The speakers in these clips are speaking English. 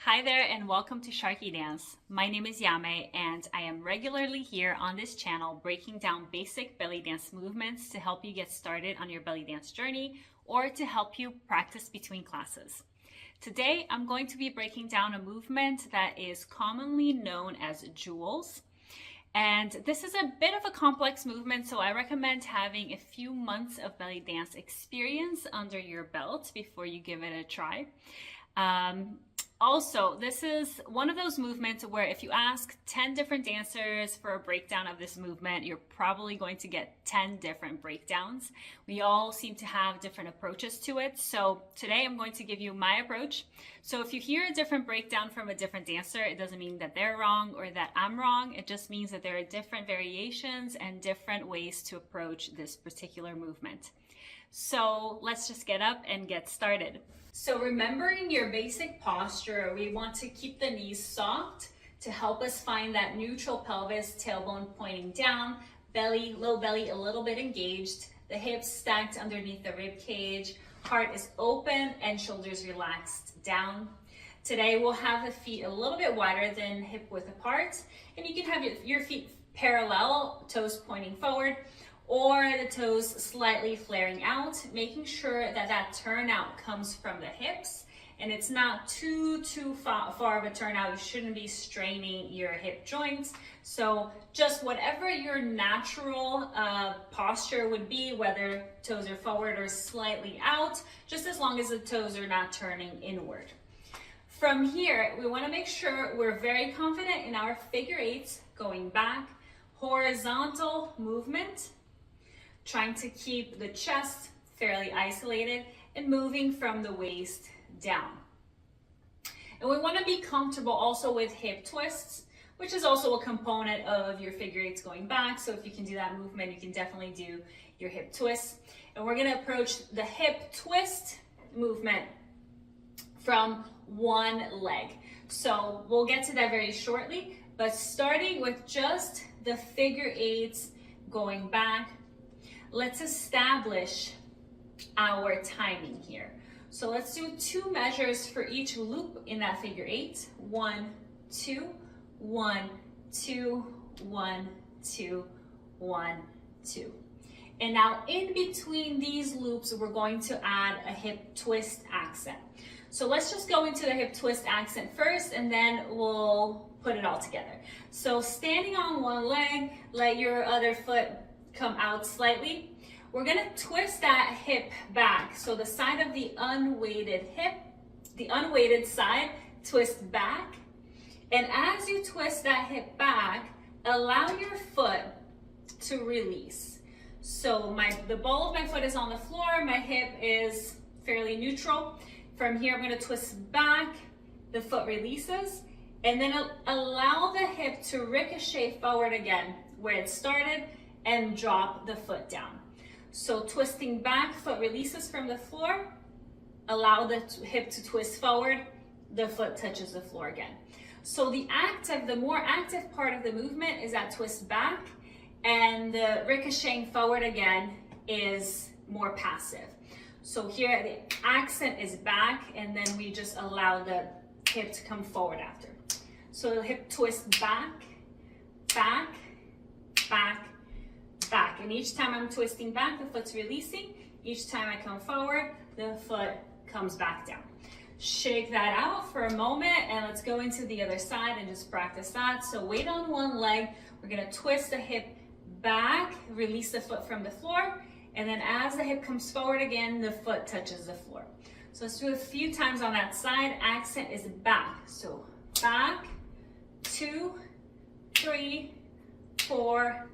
Hi there and welcome to SharqiDance. My name is Yame and I am regularly here on this channel breaking down basic belly dance movements to help you get started on your belly dance journey or to help you practice between classes. Today I'm going to be breaking down a movement that is commonly known as jewels. And this is a bit of a complex movement, so I recommend having a few months of belly dance experience under your belt before you give it a try. Also, this is one of those movements where if you ask 10 different dancers for a breakdown of this movement, you're probably going to get 10 different breakdowns. We all seem to have different approaches to it. So today I'm going to give you my approach. So if you hear a different breakdown from a different dancer, it doesn't mean that they're wrong or that I'm wrong. It just means that there are different variations and different ways to approach this particular movement. So let's just get up and get started. So remembering your basic posture, we want to keep the knees soft to help us find that neutral pelvis, tailbone pointing down, belly, low belly a little bit engaged, the hips stacked underneath the rib cage, heart is open and shoulders relaxed down. Today we'll have the feet a little bit wider than hip width apart, and you can have your feet parallel, toes pointing forward, or the toes slightly flaring out, making sure that that turnout comes from the hips and it's not too far of a turnout. You shouldn't be straining your hip joints. So just whatever your natural posture would be, whether toes are forward or slightly out, just as long as the toes are not turning inward. From here, we want to make sure we're very confident in our figure eights, going back, horizontal movement, trying to keep the chest fairly isolated and moving from the waist down. And we want to be comfortable also with hip twists, which is also a component of your figure eights going back. So if you can do that movement, you can definitely do your hip twists. And we're going to approach the hip twist movement from one leg. So we'll get to that very shortly, but starting with just the figure eights going back, let's establish our timing here. So let's do 2 measures for each loop in that figure eight. 1, 2, 1, 2, 1, 2, 1, 2. And now in between these loops, we're going to add a hip twist accent. So let's just go into the hip twist accent first, and then we'll put it all together. So standing on one leg, let your other foot come out slightly. We're gonna twist that hip back. So the side of the unweighted hip, the unweighted side, twist back. And as you twist that hip back, allow your foot to release. So the ball of my foot is on the floor, my hip is fairly neutral. From here, I'm gonna twist back, the foot releases, and then allow the hip to ricochet forward again where it started, and drop the foot down. So twisting back, foot releases from the floor, allow the hip to twist forward, the foot touches the floor again. So the more active part of the movement is that twist back, and the ricocheting forward again is more passive. So here the accent is back, and then we just allow the hip to come forward after. So the hip twist back, back, back, back, and each time I'm twisting back, the foot's releasing. Each time I come forward, the foot comes back down. Shake that out for a moment, and let's go into the other side and just practice that. So weight on one leg, we're gonna twist the hip back, release the foot from the floor, and then as the hip comes forward again, the foot touches the floor. So let's do it a few times on that side. Accent is back. So back, 2, 3, 4,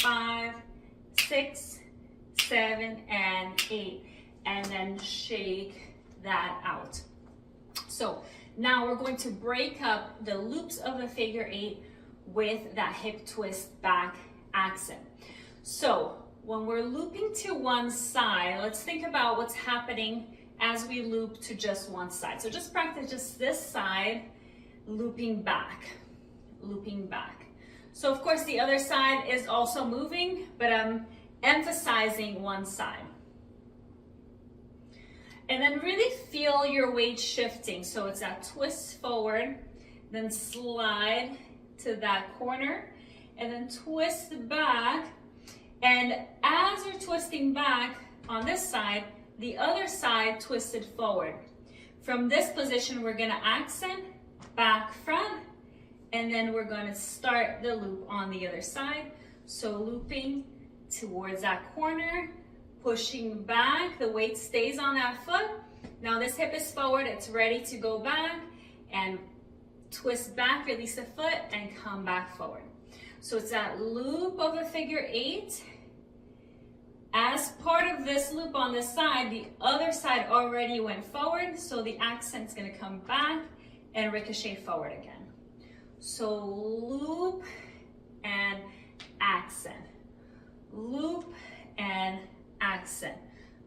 5, 6, 7, and 8, and then shake that out. So now we're going to break up the loops of the figure eight with that hip twist back accent. So when we're looping to one side, let's think about what's happening as we loop to just one side. So just practice just this side, looping back, looping back. So of course the other side is also moving, but I'm emphasizing one side. And then really feel your weight shifting. So it's that twist forward, then slide to that corner, and then twist back. And as you're twisting back on this side, the other side twisted forward. From this position, we're gonna accent, back, front, and then we're gonna start the loop on the other side. So looping towards that corner, pushing back, the weight stays on that foot. Now this hip is forward, it's ready to go back, and twist back, release the foot, and come back forward. So it's that loop of a figure 8. As part of this loop on this side, the other side already went forward, so the accent's gonna come back and ricochet forward again. So loop and accent, loop and accent,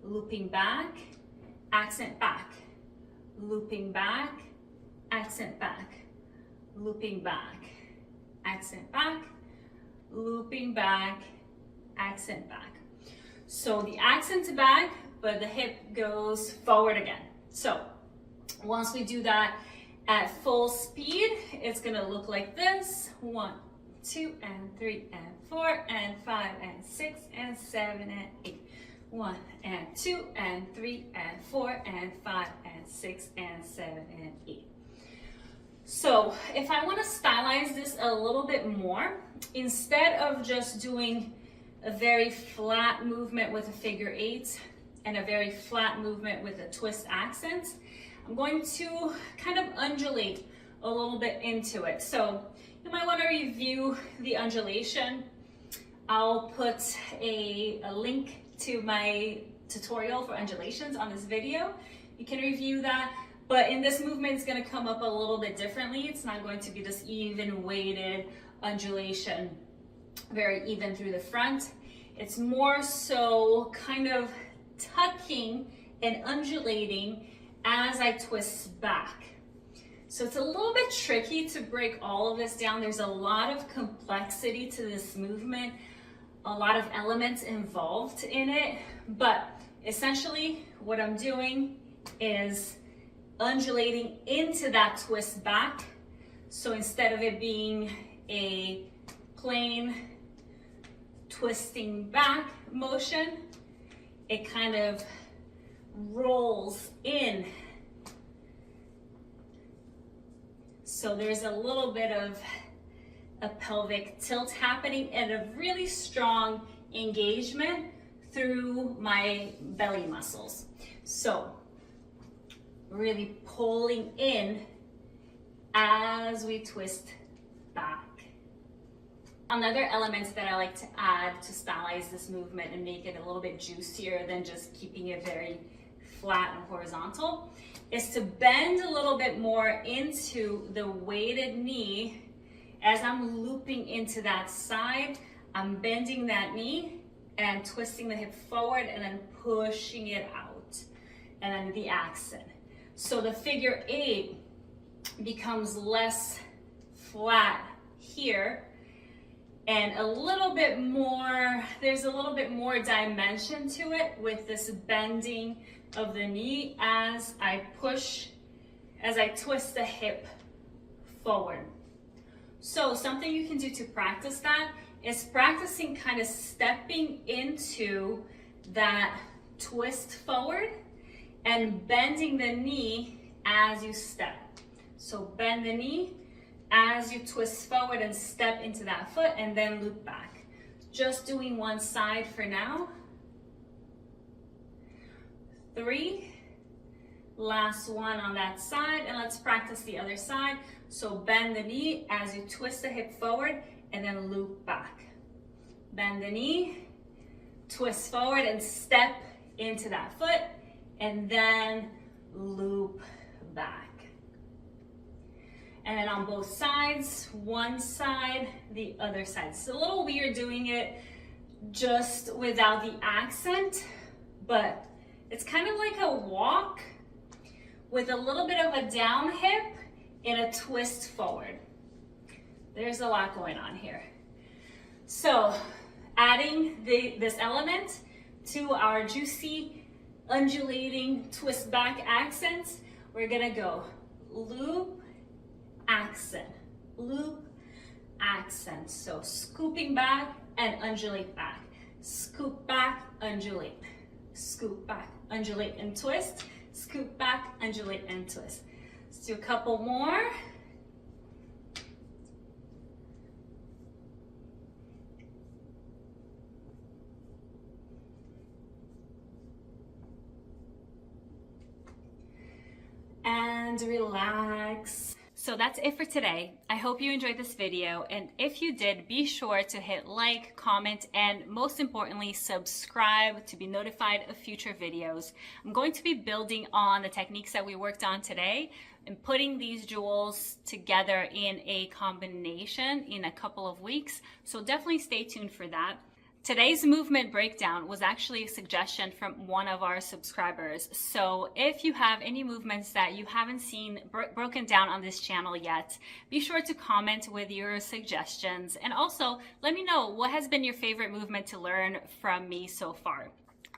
looping back, accent back, looping back, accent back, looping back, accent back, looping back, accent back. So the accent's back, but the hip goes forward again. So once we do that at full speed, it's gonna look like this. 1, 2, and 3, and 4, and 5, and 6, and 7, and 8. 1, and 2, and 3, and 4, and 5, and 6, and 7, and 8. So if I want to stylize this a little bit more, instead of just doing a very flat movement with a figure 8 and a very flat movement with a twist accent, I'm going to kind of undulate a little bit into it. So you might want to review the undulation. I'll put a link to my tutorial for undulations on this video. You can review that. But in this movement, it's going to come up a little bit differently. It's not going to be this even weighted undulation, very even through the front. It's more so kind of tucking and undulating as I twist back. So it's a little bit tricky to break all of this down. There's a lot of complexity to this movement, a lot of elements involved in it. But essentially what I'm doing is undulating into that twist back. So instead of it being a plain twisting back motion, it kind of rolls in. So there's a little bit of a pelvic tilt happening and a really strong engagement through my belly muscles. So really pulling in as we twist back. Another element that I like to add to stylize this movement and make it a little bit juicier than just keeping it very flat and horizontal is to bend a little bit more into the weighted knee. As I'm looping into that side, I'm bending that knee and twisting the hip forward and then pushing it out, and then the accent. So the figure 8 becomes less flat here and a little bit more, there's a little bit more dimension to it with this bending of the knee as I twist the hip forward. So something you can do to practice that is practicing kind of stepping into that twist forward and bending the knee as you step. So bend the knee as you twist forward and step into that foot and then loop back. Just doing one side for now. 3, last one on that side, and let's practice the other side. So bend the knee as you twist the hip forward and then loop back. Bend the knee, twist forward and step into that foot, and then loop back. And then on both sides, one side, the other side. It's a little weird doing it just without the accent, but it's kind of like a walk with a little bit of a down hip and a twist forward. There's a lot going on here. So adding this element to our juicy undulating twist back accents. We're gonna go loop, accent, loop, accent. So scooping back and undulate back. Scoop back, undulate. Scoop back, undulate and twist. Scoop back, undulate and twist. Let's do a couple more. And relax. So that's it for today. I hope you enjoyed this video, and if you did, be sure to hit like, comment, and most importantly, subscribe to be notified of future videos. I'm going to be building on the techniques that we worked on today and putting these jewels together in a combination in a couple of weeks, so definitely stay tuned for that. Today's movement breakdown was actually a suggestion from one of our subscribers. So if you have any movements that you haven't seen broken down on this channel yet, be sure to comment with your suggestions. And also let me know what has been your favorite movement to learn from me so far.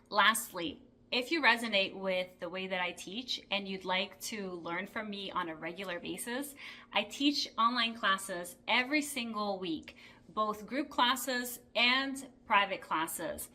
Lastly, if you resonate with the way that I teach and you'd like to learn from me on a regular basis, I teach online classes every single week, both group classes and private classes.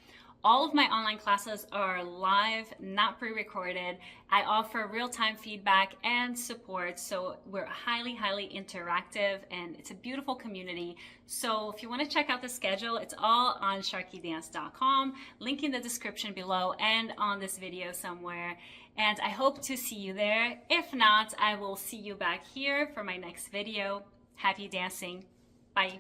All of my online classes are live, not pre-recorded. I offer real-time feedback and support, so we're highly interactive, and it's a beautiful community. So if you want to check out the schedule, it's all on SharqiDance.com, link in the description below and on this video somewhere. And I hope to see you there. If not, I will see you back here for my next video. Happy dancing. Bye.